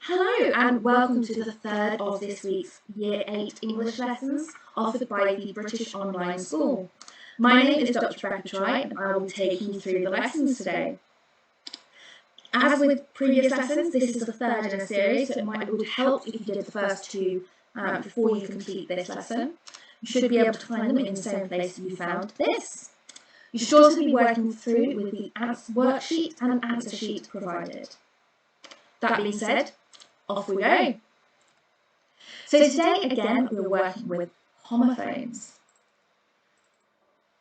Hello and welcome to the third of this week's Year 8 English lessons offered by the British Online School. My name is Dr. Rebecca Try and I will be taking you through the lessons today. As with previous lessons, this is the third in a series, so it would help if you did the first two before you complete this lesson. You should be able to find them in the same place you found this. You should also be working through with the worksheet and answer sheet provided. That being said, off we go. So today, again, we're working with homophones.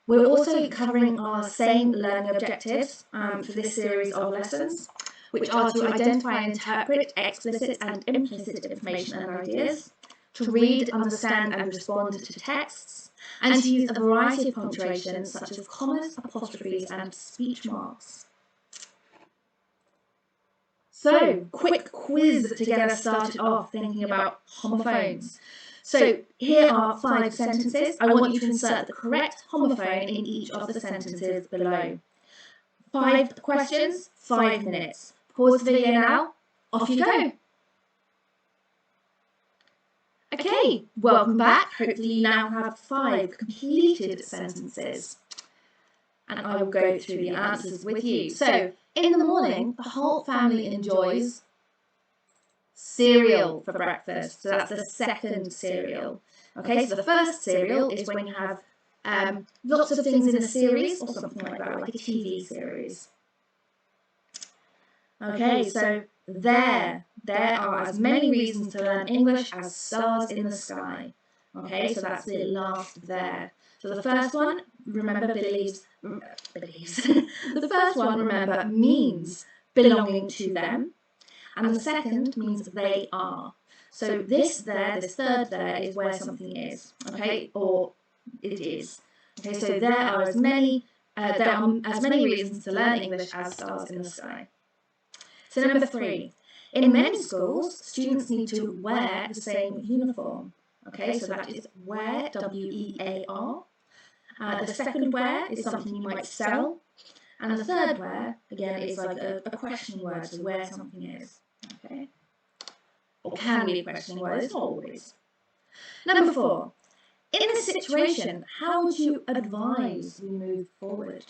We're also covering our same learning objectives for this series of lessons, which are to identify and interpret explicit and implicit information and ideas, to read, understand and respond to texts, and to use a variety of punctuation such as commas, apostrophes and speech marks. So, quick quiz to get us started off thinking about homophones. So, here are 5 sentences. I want you to insert the correct homophone in each of the sentences below. 5 questions, 5 minutes. Pause the video now. Off you go. Okay, welcome back. Hopefully you now have 5 completed sentences. And I will go through the answers with you. So, in the morning, the whole family enjoys cereal for breakfast. So that's the second cereal. Okay, so the first cereal is when you have lots of things in a series or something like that, like a TV series. Okay, so there are as many reasons to learn English as stars in the sky. Okay, so that's the last there. So the first one, remember, believes. The first one, remember, means belonging to them, and the second means they are. So this third there is where something is, okay, or it is. Okay, so there are as many reasons to learn English as stars in the sky. So number 3, in many schools, students need to wear the same uniform. Okay, so that is wear, W-E-A-R. The second where is something you might sell, and the third where, again, is like a questioning word, so where something is, okay? Or can be a questioning word, it's not always. Number 4, in this situation, how would you advise we move forward?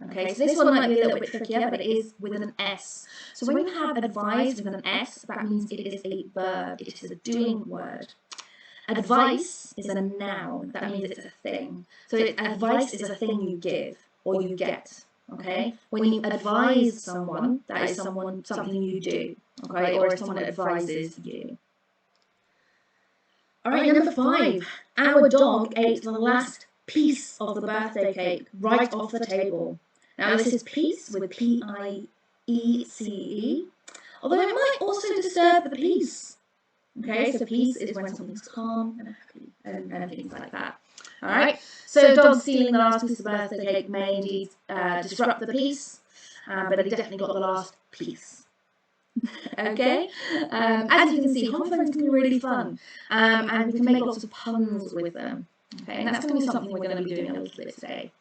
Okay, so this one might be a little bit trickier, but it is with an S. So when you have advise with an S, that means it is a verb, it is a doing word. Advice is a noun, that means it's a thing. So advice is a thing you give or you get, okay? When you advise someone, that is something you do, okay? Or if someone advises you. All right, number 5. Our dog ate the last piece of the birthday cake right off the table. Now this is piece with P-I-E-C-E, although it might also disturb the peace. Okay, so peace is when something's calm and happy and things like that. All right, so dog stealing the last piece of birthday cake may indeed disrupt the peace, but he definitely got the last piece. Okay, as you can see, homophones can be really fun, and we can make lots of puns with them. Okay, and that's going to be something we're going to be doing a little bit today.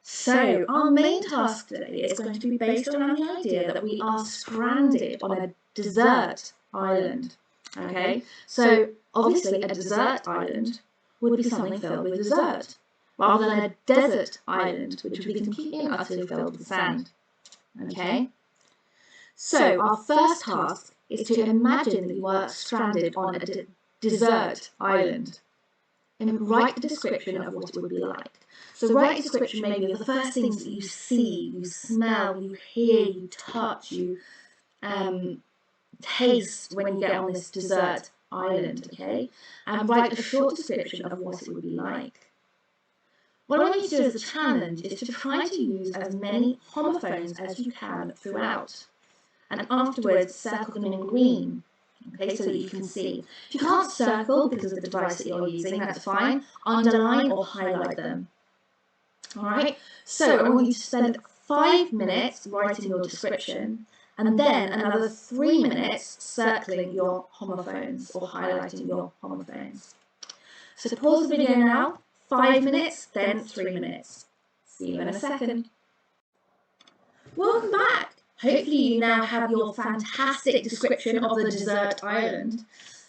So, our main task today is going to be based around the idea that we are stranded on a desert island. Okay, so obviously a desert island would be something filled with dessert, rather than a desert island, which would be completely and utterly filled with sand. Okay, so our first task is to imagine that you are stranded on a desert island and write a description of what it would be like. So write a description maybe of the first things that you see, you smell, you hear, you touch, you taste when you get on this desert island, okay? And write a short description of what it would be like. What I want you to do as a challenge is to try to use as many homophones as you can throughout. And afterwards, circle them in green, okay, so that you can see. If you can't circle because of the device that you're using, that's fine. Underline or highlight them. Alright, so I want you to spend 5 minutes writing your description and then another 3 minutes circling your homophones or highlighting your homophones. So pause the video now, 5 minutes, then 3 minutes. See you in a second. Welcome back. hopefully you now have your fantastic description of the desert island.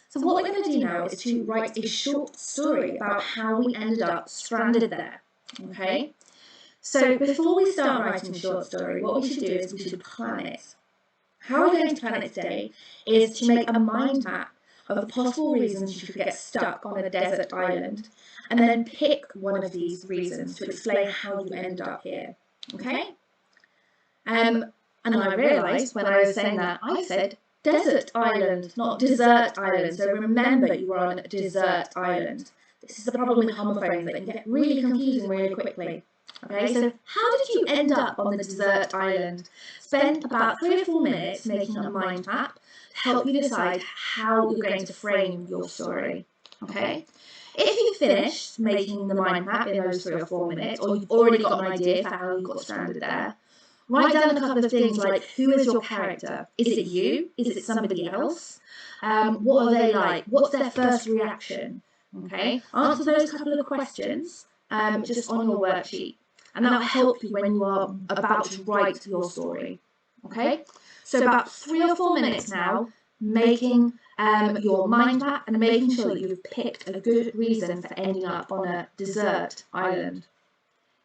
So what we're going to do now is to write a short story about how we ended up stranded there, okay? So before we start writing a short story, what we should do is we should plan it. How we're going to plan it today is to make a mind map of the possible reasons you could get stuck on a desert island, and then pick one of these reasons to explain how you end up here, okay? And I realised when I was saying that, I said desert island, not desert island. So remember, you are on a desert island. This is the problem with homophones, they can get really confusing really quickly. Okay, so how did you end up on the desert island? Spend about 3 or 4 minutes making a mind map to help you decide how you're going to frame your story. Okay, if you've finished making the mind map in those 3 or 4 minutes, or you've already got an idea for how you got stranded there, write down a couple of things like, who is your character? Is it you? Is it somebody else? What are they like? What's their first reaction? Okay, answer those couple of questions just on your worksheet, and that'll help you when you are about to write your story. Okay, so about 3 or 4 minutes now, making your mind map and making sure that you've picked a good reason for ending up on a desert island.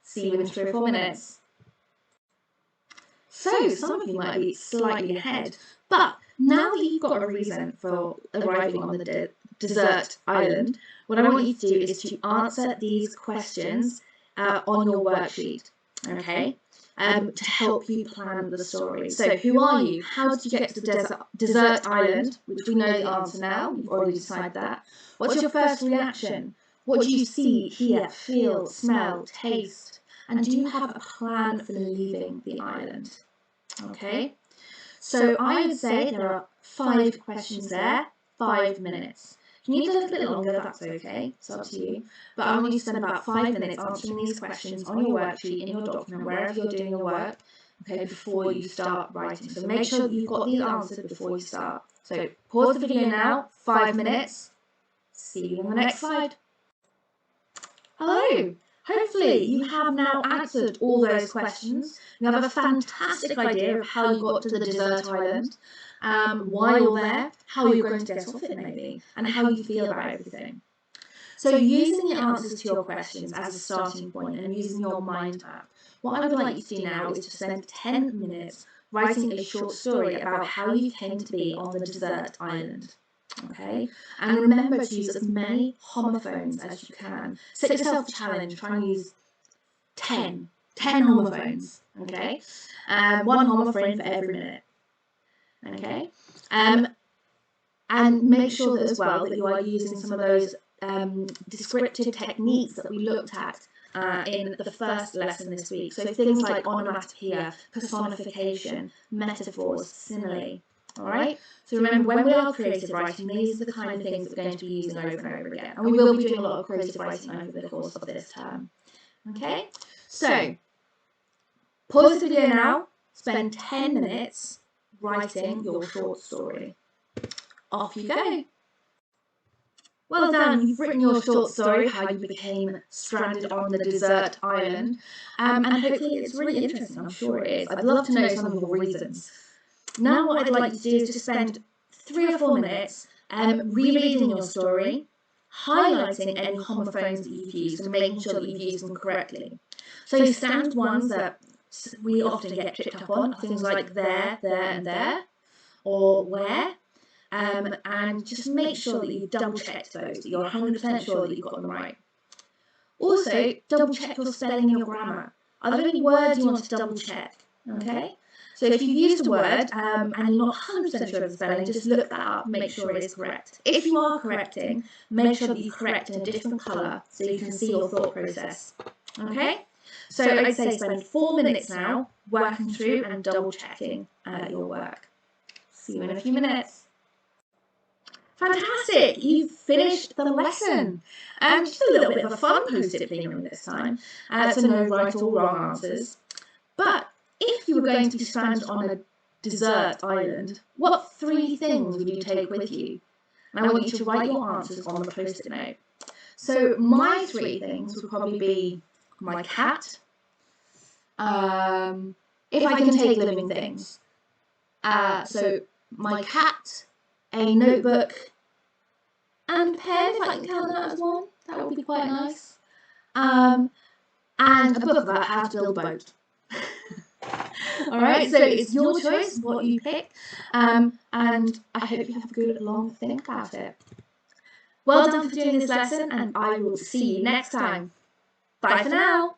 See you in 3 or 4 minutes. So some of you might be slightly ahead, but now that you've got a reason for arriving on the desert island, what I want you to do is to answer these questions on your worksheet, okay, to help you plan the story. So who are you? How did you get to the desert island, which we know the answer now, you've already decided that. What's your first reaction? What do you see, hear, feel, smell, taste? And do you have a plan for leaving the island? Okay, so I would say there are 5 questions there, 5 minutes. You need a little bit longer, that's okay, it's up to you. But I want you to spend about 5 minutes answering these questions on your worksheet, in your document, wherever you're doing your work, okay, before you start writing. So make sure that you've got these answered before you start. So pause the video now, 5 minutes. See you on the next slide. Hello! Hopefully you have now answered all those questions. You have a fantastic idea of how you got to the desert island, why you're there, how you're going to get off it maybe, and how you feel about everything. So using the answers to your questions as a starting point and using your mind map, what I would like you to do now is to spend 10 minutes writing a short story about how you came to be on the desert island. Okay, and remember to use as many homophones as you can. Set yourself a challenge, try and use 10 homophones, okay? 1 homophone for every minute, okay? And make sure that as well that you are using some of those descriptive techniques that we looked at in the first lesson this week. So things like onomatopoeia, personification, metaphors, simile. All right, so remember, when we are creative writing, these are the kind of things that we're going to be using over and over again. And we will be doing a lot of creative writing over the course of this term. Okay, so pause the video now, spend 10 minutes writing your short story. Off you go. Well done, you've written your short story, how you became stranded on the desert island. And hopefully it's really interesting, I'm sure it is. I'd love to know some of your reasons. Now what I'd like you to do is to spend 3 or 4 minutes rereading your story, highlighting any homophones that you've used and making sure that you've used them correctly. So standard ones that we often get tripped up on are things like there, and there, or where, and just make sure that you've double-checked those, that you're 100% sure that you've got them right. Also, double-check your spelling and your grammar. Are there any words you want to double-check? Okay? So if you've used a word and you're not 100% sure of the spelling, just look that up and make sure it is correct. If you are correcting, make sure that you correct in a different colour so you can see your thought process. Okay? So I'd say spend 4 minutes now working through and double checking your work. See you in a few minutes. Fantastic! You've finished the lesson. Just a little bit of a fun post-it plenary this time. So no right or wrong answers. But if you were going to be stranded on a desert island, what 3 things would you take with you? And I want you to write your answers on the post-it note. So my 3 things would probably be my cat, if I can take living things. So my cat, a notebook, and pen, if I can count that as one. That would be quite nice. And a book about how to build a boat. Alright, so it's your choice what you pick, and I hope you have a good long think about it. Well done for doing this lesson, and I will see you next time. Bye for now.